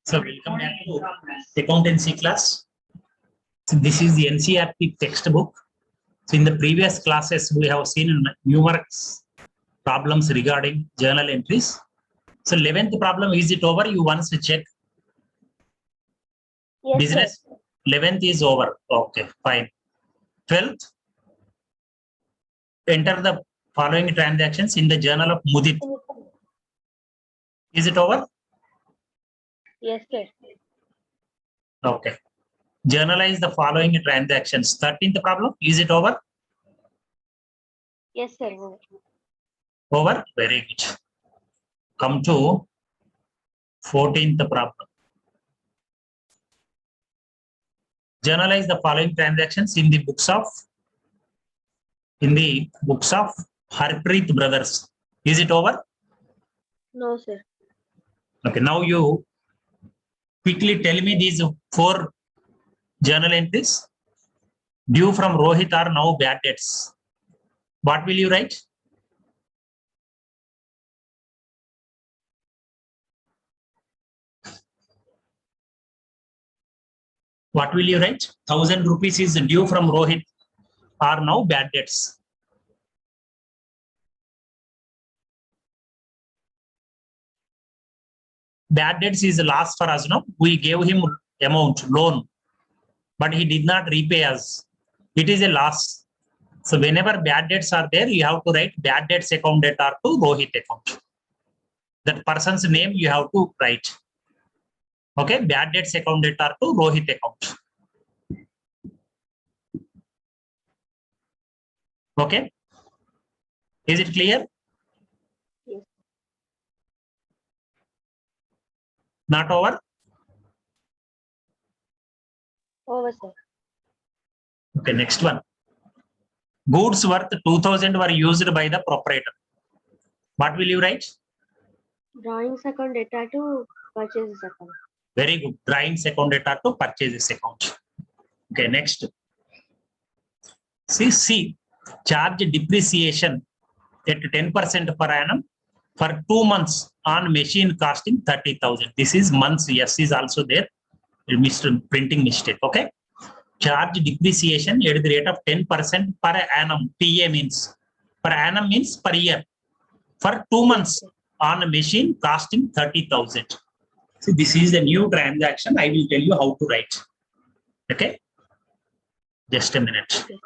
So welcome back to accountancy class. So this is the NCERT textbook. So in the previous classes, we have seen numerous problems regarding journal entries. So 11th problem, is it over? You once check. Yes, Business. sir. 11th is over. Okay, fine. 12th, enter the following transactions in the journal of Mudit. Is it over? Yes, sir. Okay. Journalize the following transactions. 13th problem, is it over? Yes, sir. Over? Very good. Come to 14th problem. Journalize the following transactions in the books of Harpreet brothers. Is it over? No, sir. Okay, now you quickly tell me these 4 journal entries. Due from Rohit are now bad debts. What will you write? What will you write? 1,000 rupees is due from Rohit are now bad debts. Bad debts is the loss for us. No, we gave him amount loan, but he did not repay us. It is a loss. So whenever bad debts are there, you have to write bad debts account debtor to Rohit account. That person's name you have to write. Okay, bad debts account debtor to Rohit account. Okay, is it clear? Yes. Not over? Over, sir. Okay, next one. Goods worth 2,000 were used by the proprietor. What will you write? Drawings account data to purchases account. Very good. Drawings account debtor to purchases account. Okay, next. C. Charge depreciation at 10% per annum for 2 months on machine costing 30,000. This is months. Yes, is also there. Mr. Printing mistake. Okay. Charge depreciation at the rate of 10% per annum. PA means per annum means per year for 2 months on a machine costing 30,000. See, this is the new transaction. I will tell you how to write. Okay. Just a minute. Okay.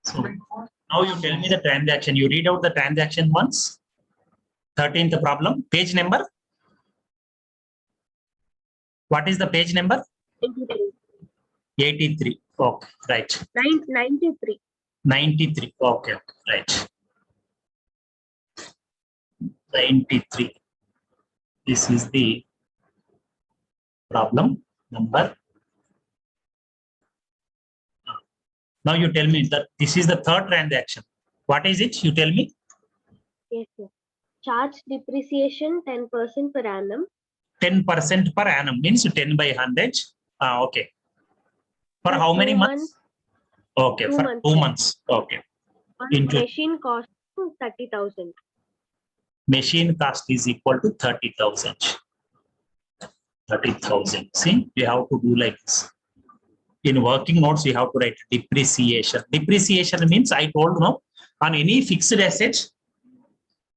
So now you tell me the transaction. You read out the transaction once. 13th problem. Page number. What is the page number? 83. 83. Okay, right. 93. 93. Okay, right. 93. This is the problem number. Now you tell me that this is the third transaction. What is it? You tell me. Yes, sir. Charge depreciation 10% per annum. 10% per annum means 10 by 100. Okay. For For how many 2 months? Okay, 2 for months, 2 sir. months. Okay. On Into machine cost 30,000. machine cost is equal to 30,000. 30,000. See, you have to do like this. In working notes, you have to write depreciation. Depreciation means I told no, on any fixed asset,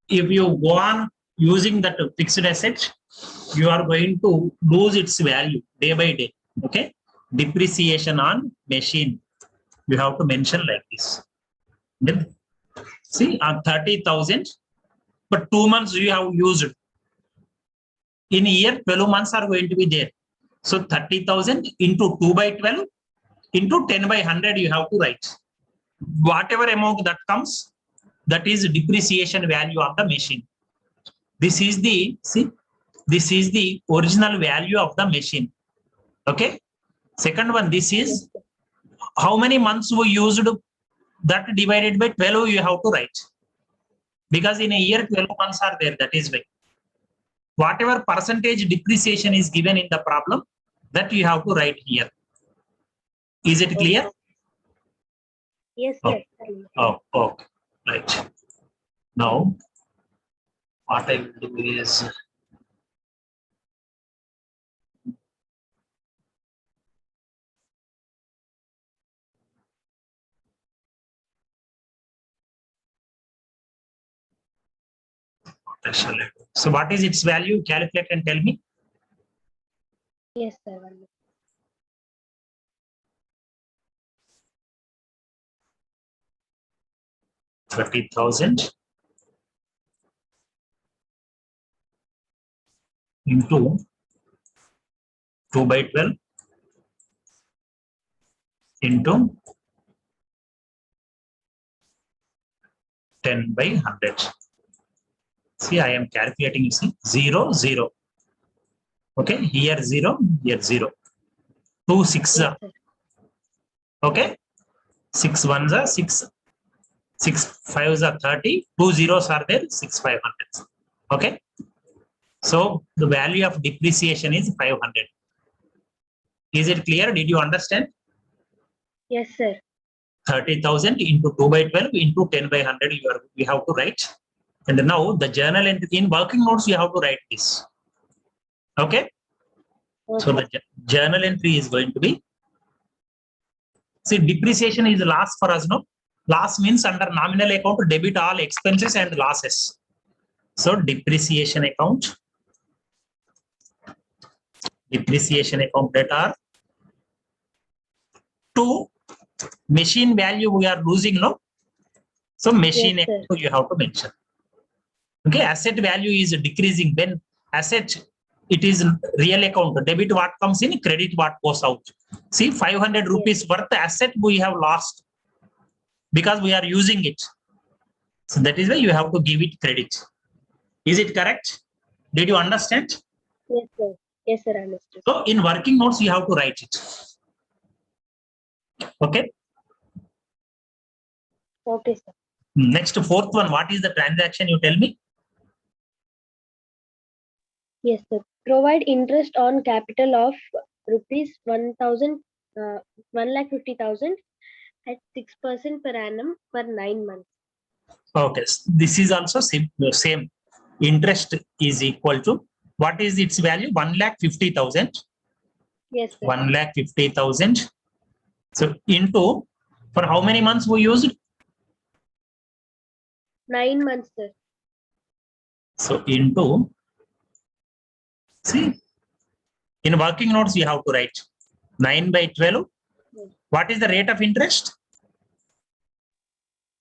if you go on using that fixed asset, you are going to lose its value day by day. Okay. Depreciation on machine. You have to mention like this. Then, see, on 30,000, but 2 months you have used. In a year, 12 months are going to be there. So 30,000 into 2 by 12 into 10 by 100 you have to write. Whatever amount that comes, that is depreciation value of the machine. This is the, see, this is the original value of the machine. Okay. Second one, this is how many months we used, that divided by 12 you have to write. Because in a year, 12 months are there, that is why. Whatever percentage depreciation is given in the problem, that you have to write here. Is it clear? Yes, sir. Oh, okay. Right. Now, what I will do is So what is its value? Calculate and tell me. Yes, sir. 1 minute. $30,000 into 2 by 12 into 10 by 100. See, I am calculating, you see, 0, 0. Okay, here 0, here 0. 2 6 Yes, sir. okay, 6 1s are 6, 6 5s are 30, 2 zeros are there, 6 500s. Okay, so the value of depreciation is 500. Is it clear? Did you understand? Yes, sir. 30,000 into 2 by 12 into 10 by 100 you have to write. And now the journal entry in working notes, you have to write this. Okay. So Okay. the journal entry is going to be, see, depreciation is loss for us, no? Loss means under nominal account, debit all expenses and losses. So depreciation account that are to machine value we are losing, no? So machine Yes, sir. account you have to mention. Okay, asset value is decreasing when asset, it is real account, debit what comes in, credit what goes out. See, 500 rupees worth asset we have lost because we are using it. So that is why you have to give it credit. Is it correct? Did you understand? Yes, sir. Yes, sir. I understood. So in working notes, you have to write it. Okay. Okay, sir. Next, fourth one, what is the transaction? You tell me. Yes, sir. Provide interest on capital of rupees 1,50,000 at 6% per annum for 9 months. Okay, this is also same. Interest is equal to, what is its value? 1,50,000. Yes, sir. 1,50,000. So into, for how many months we used? 9 months, sir. So into, see, in working notes you have to write 9 by 12. Yes. What is the rate of interest?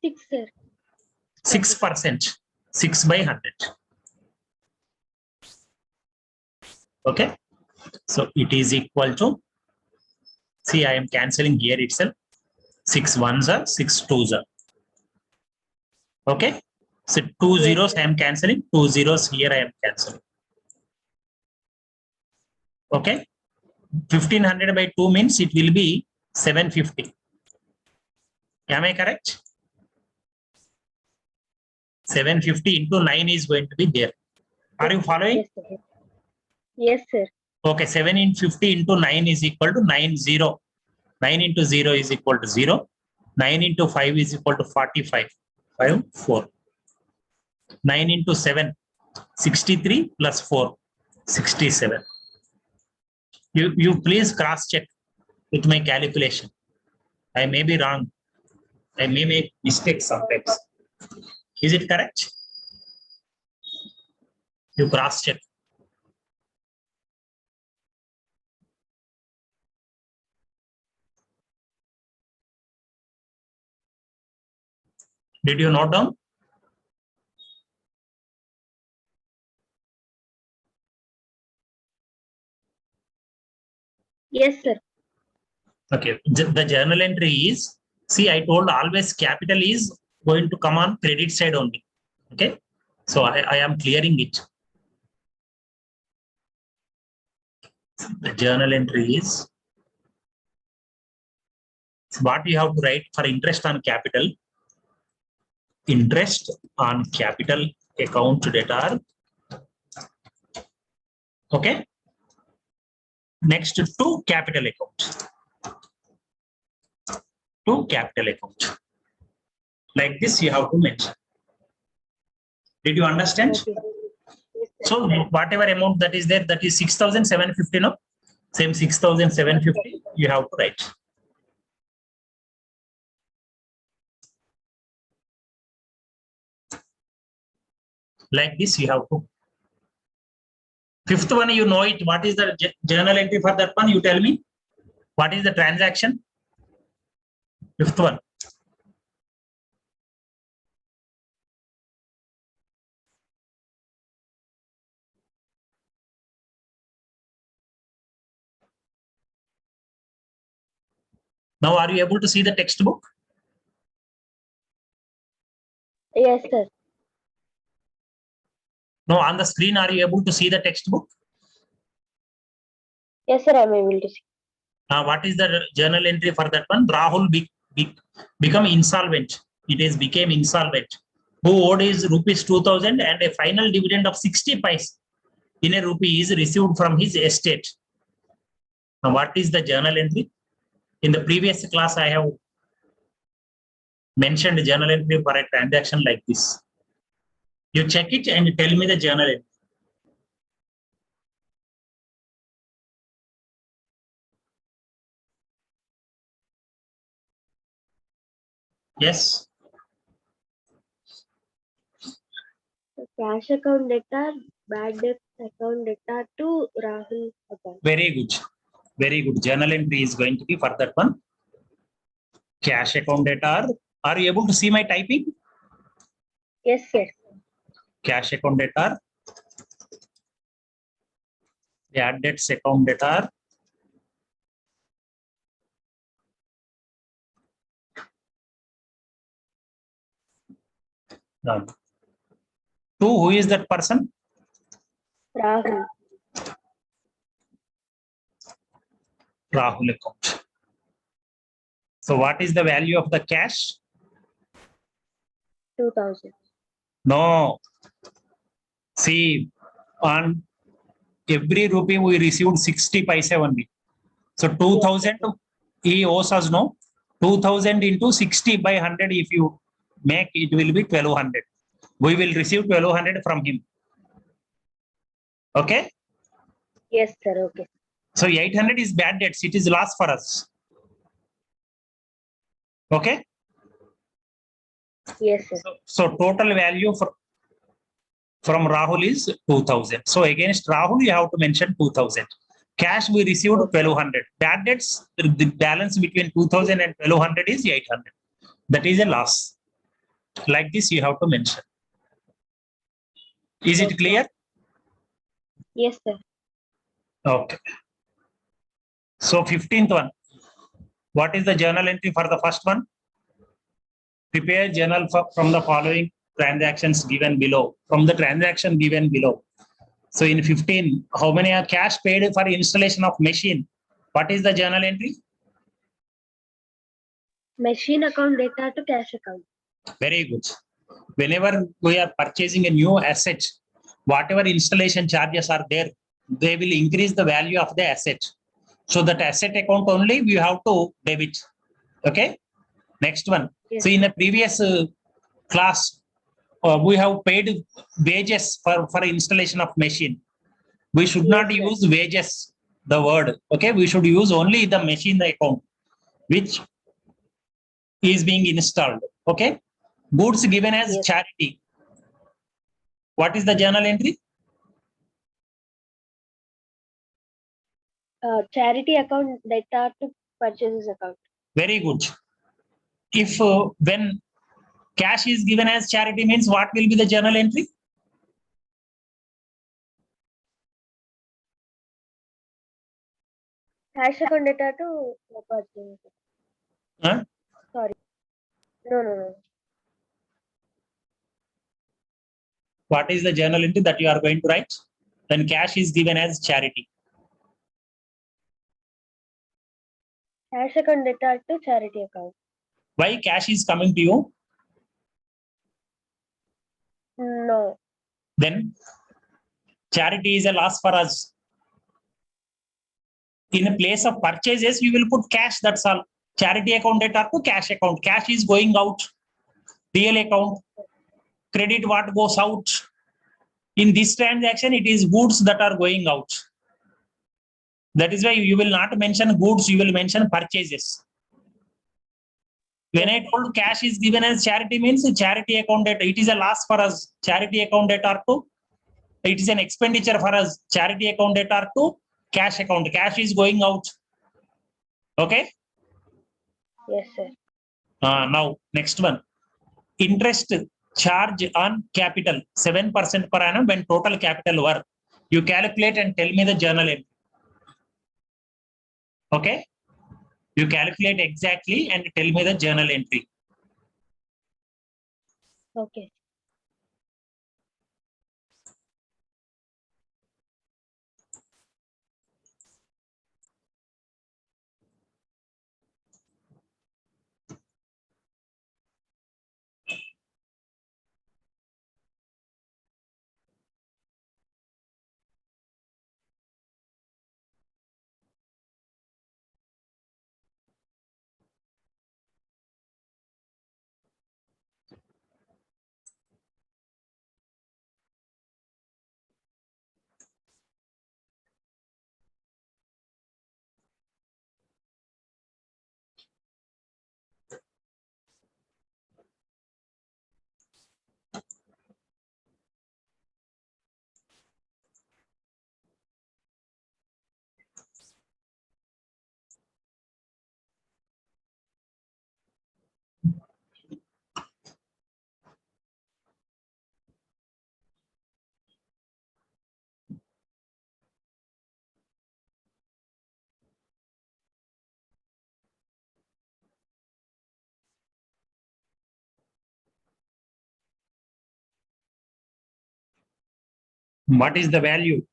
6, sir. 6%. 6 by 100. Okay. So it is equal to, see, I am cancelling here itself. 6 ones are 6 twos are. Okay. So 2 zeros I am cancelling. 2 zeros here I am cancelling. Okay. 1500 by 2 means it will be 750. Am I correct? 750 into 9 is going to be there. Are you following? Yes, sir. Yes, sir. Okay, 7 into 50 into 9 is equal to 90. 9 into 0 is equal to 0. 9 into 5 is equal to 45. 5, 4. 9 into 7, 63 plus 4, 67. You please cross check with my calculation. I may be wrong. I may make mistakes sometimes. Is it correct? You cross check. Did you note down? Yes, sir. Okay. The journal entry is, see, I told always capital is going to come on credit side only. Okay. So I am clearing it. The journal entry is what you have to write for interest on capital. Interest on capital account debtor. Okay. Next to capital account. To capital account. Like this, you have to mention. Did you understand? Okay. Yes, sir. So whatever amount that is there, that is 6,750. No, same 6,750. You have to write. Like this you have to. Fifth one, you know it. What is the journal entry for that one? You tell me. What is the transaction? Fifth one. Now, are you able to see the textbook? Yes, sir. No, on the screen, are you able to see the textbook? Yes, sir. I'm able to see. What is the journal entry for that one? Rahul become insolvent. It is became insolvent. Who owed his rupees 2000 and a final dividend of 60 paise in a rupee is received from his estate. Now, what is the journal entry? In the previous class, I have mentioned journal entry for a transaction like this. You check it and tell me the journal entry. Yes. The cash account debtor, bad debt account debtor to Rahul account. Very good. Very good. Journal entry is going to be for that one. Cash account debtor. Are you able to see my typing? Yes, sir. Cash account debtor. Bad debts account debtor. No. Two, who is that person? Rahul. Rahul account. So what is the value of the cash? 2000. No. See, on every rupee we received 60 paise only. So 2000 he owes us, no? 2000 into 60 by 100 if you make, it will be 1200. We will receive 1200 from him. Okay? Yes, sir. Okay. So 800 is bad debts. It is loss for us. Okay? Yes, sir. So total value from Rahul is 2000. So against Rahul, you have to mention 2000. Cash we received 1200. Bad debts, the balance between 2000 and 1200 is 800. That is a loss. Like this, you have to mention. Is it clear? Yes, sir. Okay. So 15th one. What is the journal entry for the first one? Prepare journal from the following transactions given below. From the transaction given below. So in 15, how many are cash paid for installation of machine? What is the journal entry? Machine account debtor to cash account. Very good. Whenever we are purchasing a new asset, whatever installation charges are there, they will increase the value of the asset. So that asset account only we have to debit. Okay. Next one. Yes. So in a previous class, we have paid wages for installation of machine. We should not Yes, sir. use wages, the word. Okay. We should use only the machine account, which is being installed. Okay. Goods given as Yes. charity. What is the journal entry? Charity account debtor to purchases account. Very good. If when cash is given as charity means what will be the journal entry? Cash account debtor to purchases. Huh? Sorry. No. What is the journal entry that you are going to write? When cash is given as charity. Cash account debtor to charity account. Why cash is coming to you? No. Then charity is a loss for us. In a place of purchases, we will put cash, that's all. Charity account debtor to cash account. Cash is going out. Real account. Credit what goes out. In this transaction, it is goods that are going out. That is why you will not mention goods, you will mention purchases. When I told cash is given as charity means charity account data, it is a loss for us. Charity account data to, it is an expenditure for us. Charity account data to cash account. Cash is going out. Okay. Yes, sir. Now next one. Interest charge on capital 7% per annum when total capital work. You calculate and tell me the journal entry. Okay. You calculate exactly and tell me the journal entry. Okay. What is the value?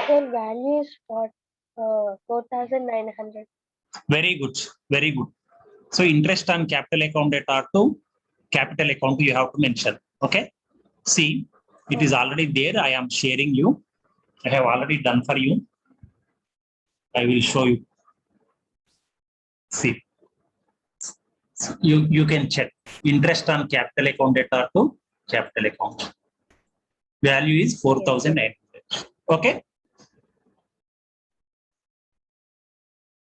Sir, value is 4,900. Very good. Very good. So interest on capital account data to capital account you have to mention. Okay. See, it is already there. I am sharing you. I have already done for you. I will show you. See, you can check interest on capital account data to capital account. Value is 4,900. Okay.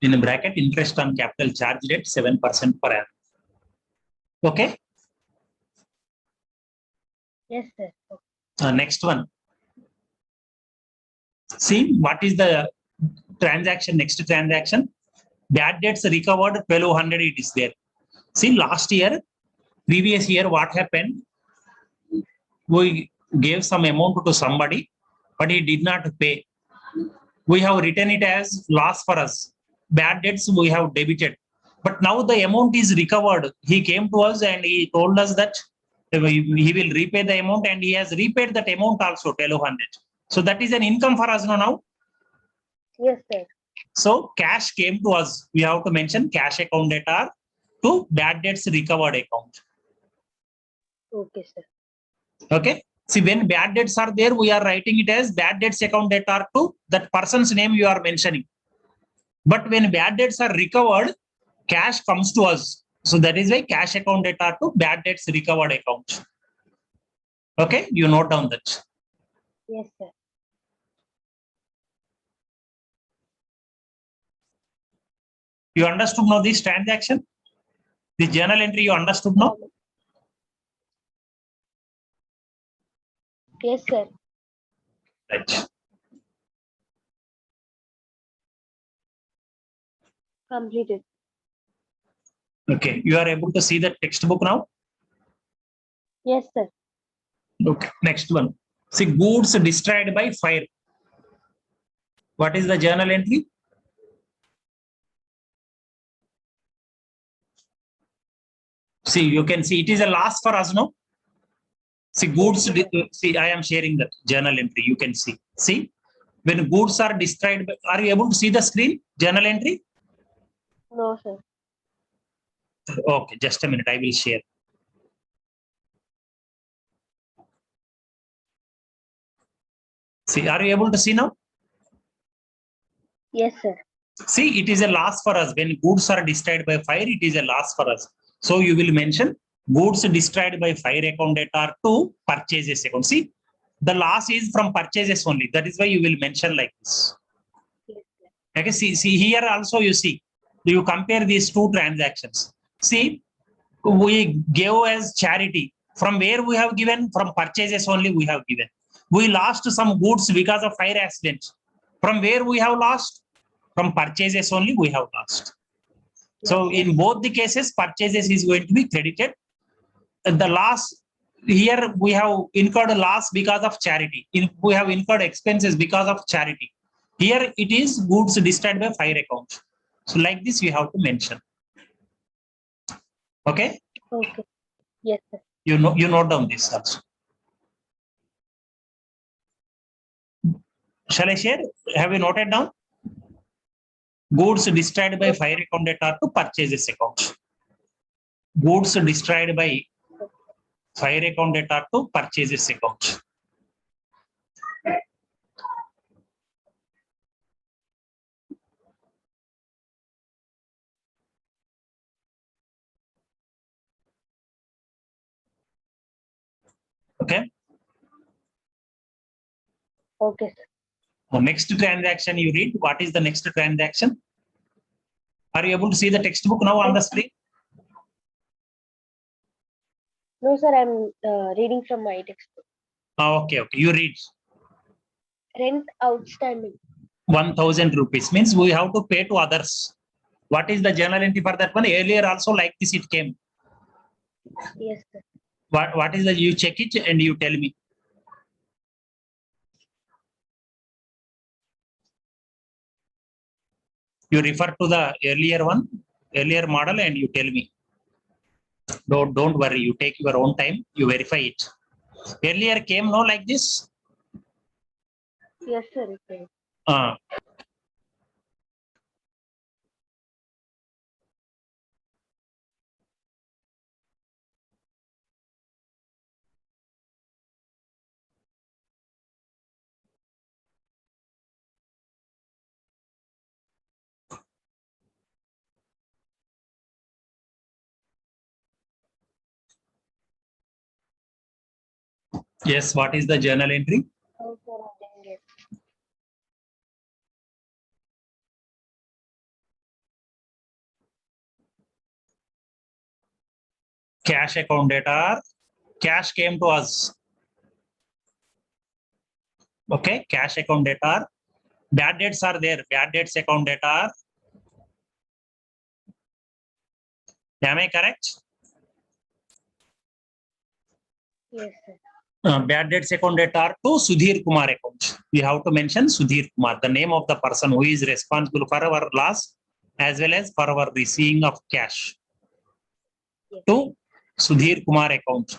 In the bracket, interest on capital charge rate 7% per annum. Okay. Yes, sir. Next one. See what is the transaction, next transaction. Bad debts recovered 1,200, it is there. See last year, previous year, what happened? We gave some amount to somebody, but he did not pay. We have written it as loss for us. Bad debts we have debited. But now the amount is recovered. He came to us and he told us that he will repay the amount, and he has repaid that amount also, 1,200. So that is an income for us now. Yes, sir. So cash came to us. We have to mention cash account data to bad debts recovered account. Okay, sir. Okay. See, when bad debts are there, we are writing it as bad debts account data to that person's name you are mentioning. But when bad debts are recovered, cash comes to us. So that is why cash account data to bad debts recovered account. Okay, you note down that. Yes, sir. You understood now this transaction? The journal entry you understood now? Yes, sir. Right. Completed. Okay, you are able to see the textbook now? Yes, sir. Okay, next one. See, goods destroyed by fire. What is the journal entry? See, you can see it is a loss for us, no? See, goods, see, I am sharing the journal entry. You can see. See, when goods are destroyed, are you able to see the screen? Journal entry? No, sir. Okay, just a minute. I will share. See, are you able to see now? Yes, sir. See, it is a loss for us. When goods are destroyed by fire, it is a loss for us. So you will mention goods destroyed by fire account data to purchases account. See, the loss is from purchases only. That is why you will mention like this. Yes, sir. Okay, see here also you see, you compare these two transactions. See, we gave as charity. From where we have given? From purchases only we have given. We lost some goods because of fire accident. From where we have lost? From purchases only we have lost. So in both the cases, purchases is going to be credited. The loss here we have incurred a loss because of charity. We have incurred expenses because of charity. Here it is goods destroyed by fire account. So like this, you have to mention. Okay, Okay. Yes, sir. you note down this also. Shall I share? Have you noted down? Goods destroyed by fire account data to purchases account. Goods destroyed by fire account data to purchases account. Okay. Okay, sir. So next transaction you read. What is the next transaction? Are you able to see the textbook now on the screen? No, sir. I'm reading from my textbook. Okay. You read. Rent outstanding. 1,000 rupees means we have to pay to others. What is the journal entry for that one? Earlier also like this it came. Yes, sir. What is the, you check it and you tell me. You refer to the earlier model and you tell me. Don't worry, you take your own time, you verify it. Earlier came no like this. Yes, sir. Okay. Yes, what is the journal entry? Oh, sir, I'm doing it. Cash account data. Cash came to us. Okay, cash account data. Bad debts are there. Bad debts account data. Am I correct? Yes, sir. Bad debts account data to Sudhir Kumar account. We have to mention Sudhir Kumar, the name of the person who is responsible for our loss as well as for our receiving of cash. Yes. To Sudhir Kumar account.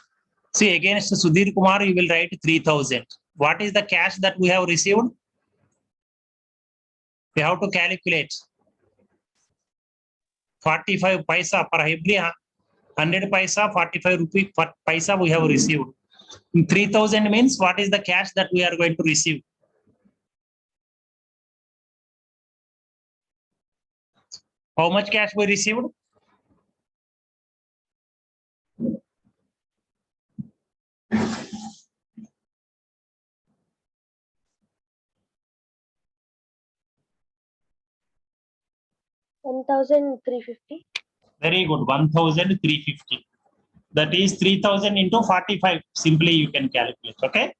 See, against Sudhir Kumar, you will write 3,000. What is the cash that we have received? We have to calculate 45 paisa per every 100 paisa, 45 rupee per paisa we have received. 3,000 means what is the cash that we are going to receive? How much cash we received? $1,350. Very good, 1,350. That is 3,000 into 45. Simply you can calculate. Okay,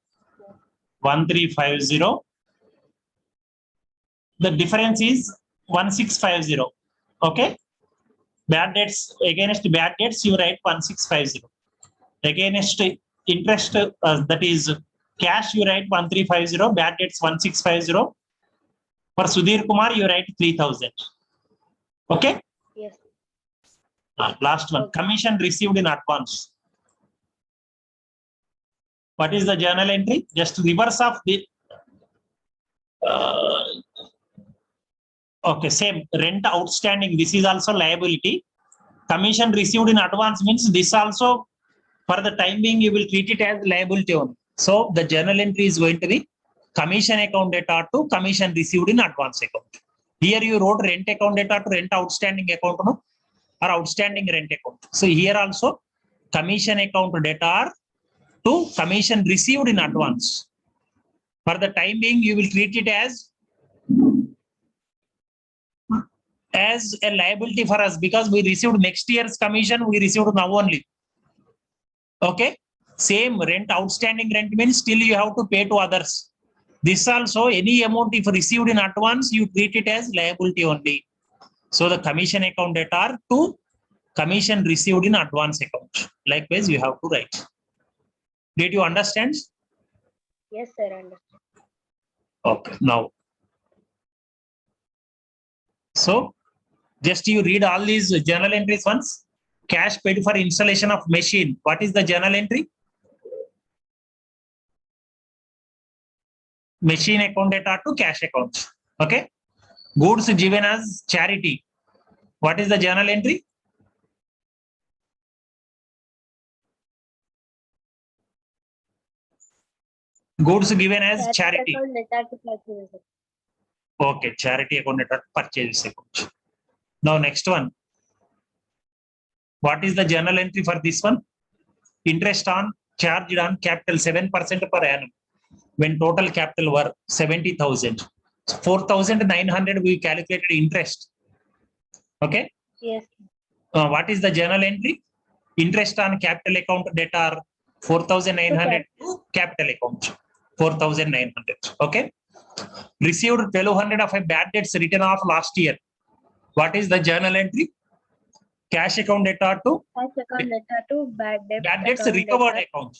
1,350. The difference is 1,650. Okay, bad debts, against bad debts you write 1,650. Against interest, that is cash, you write 1,350. Bad debts 1,650. For Sudhir Kumar, you write 3,000. Okay. Yes. Last one, Okay. commission received in advance. What is the journal entry? Just reverse of the. Okay, same rent outstanding. This is also liability. Commission received in advance means this also, for the time being, you will treat it as liability only. So the journal entry is going to be commission account data to commission received in advance account. Here you wrote rent account data to rent outstanding account, no? Or outstanding rent account. So here also commission account data are to commission received in advance. For the time being, you will treat it as a liability for us because we received next year's commission, we received now only. Okay, same rent, outstanding rent means still you have to pay to others. This also, any amount if received in advance, you treat it as liability only. So the commission account data are to commission received in advance account. Likewise, you have to write. Did you understand? Yes, sir. Understood. Okay, now. So just you read all these journal entries once. Cash paid for installation of machine. What is the journal entry? Machine account data to cash account. Okay. Goods given as charity. What is the journal entry? Goods given as charity. Account data to purchase. Okay, charity account data to purchase account. Now next one. What is the journal entry for this one? Interest on charged on capital 7% per annum. When total capital were 70,000. 4,900 we calculated interest. Okay. Yes. What is the journal entry? Interest on capital account data are 4,900 capital account. 4,900. Okay. Received 1,200 of a bad debts written off last year. What is the journal entry? Cash account data to Cash account data to bad debts. bad debts recovered account.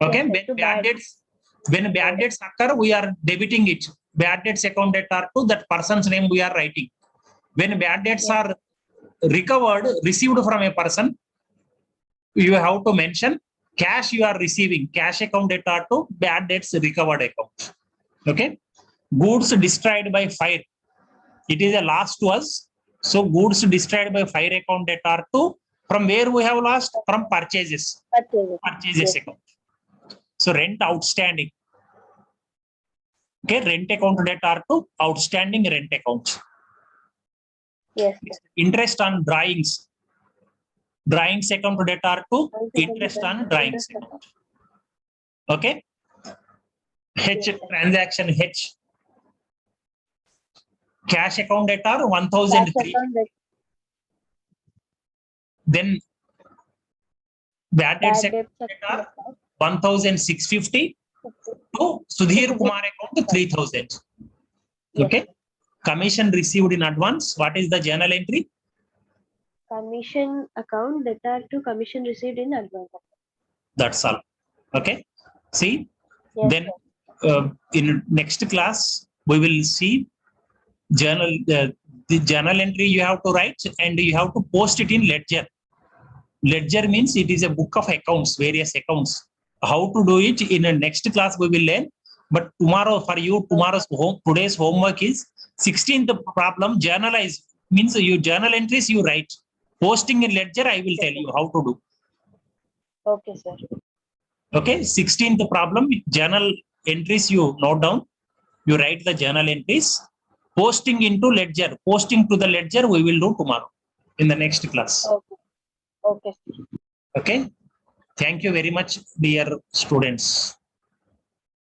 Okay. Yes, sir, When bad debts occur, we are debiting it. Bad debts account data to that person's name we are writing. When bad debts are recovered, received from a person, you have to mention cash you are receiving, cash account data to bad debts recovered account. Okay. Goods destroyed by fire. It is a loss to us. So goods destroyed by fire account data to from where we have lost? From purchases. Purchases account. So rent outstanding. Okay, rent account data to outstanding rent account. Yes. Interest on drawings. Drawings account data to interest on drawings account. Okay. H transaction H. Cash account data 1,003. Then bad debts account data 1,650 to Sudhir Kumar account 3,000. Okay. Commission received in advance. What is the journal entry? Commission account data to commission received in advance. That's all. Okay. See. Yes, then in next class we will see journal. The journal entry you have to write and you have to post it in ledger. Ledger means it is a book of accounts, various accounts. How to do it in the next class we will learn. But tomorrow for you, today's homework is 16th problem. Journalize means you journal entries you write. Posting in ledger I will tell you how to do. Okay, sir. Okay, 16th problem, journal entries you note down. You write the journal entries. Posting into ledger, posting to the ledger we will do tomorrow in the next class. Okay. Okay. Okay. Thank you very much, dear students.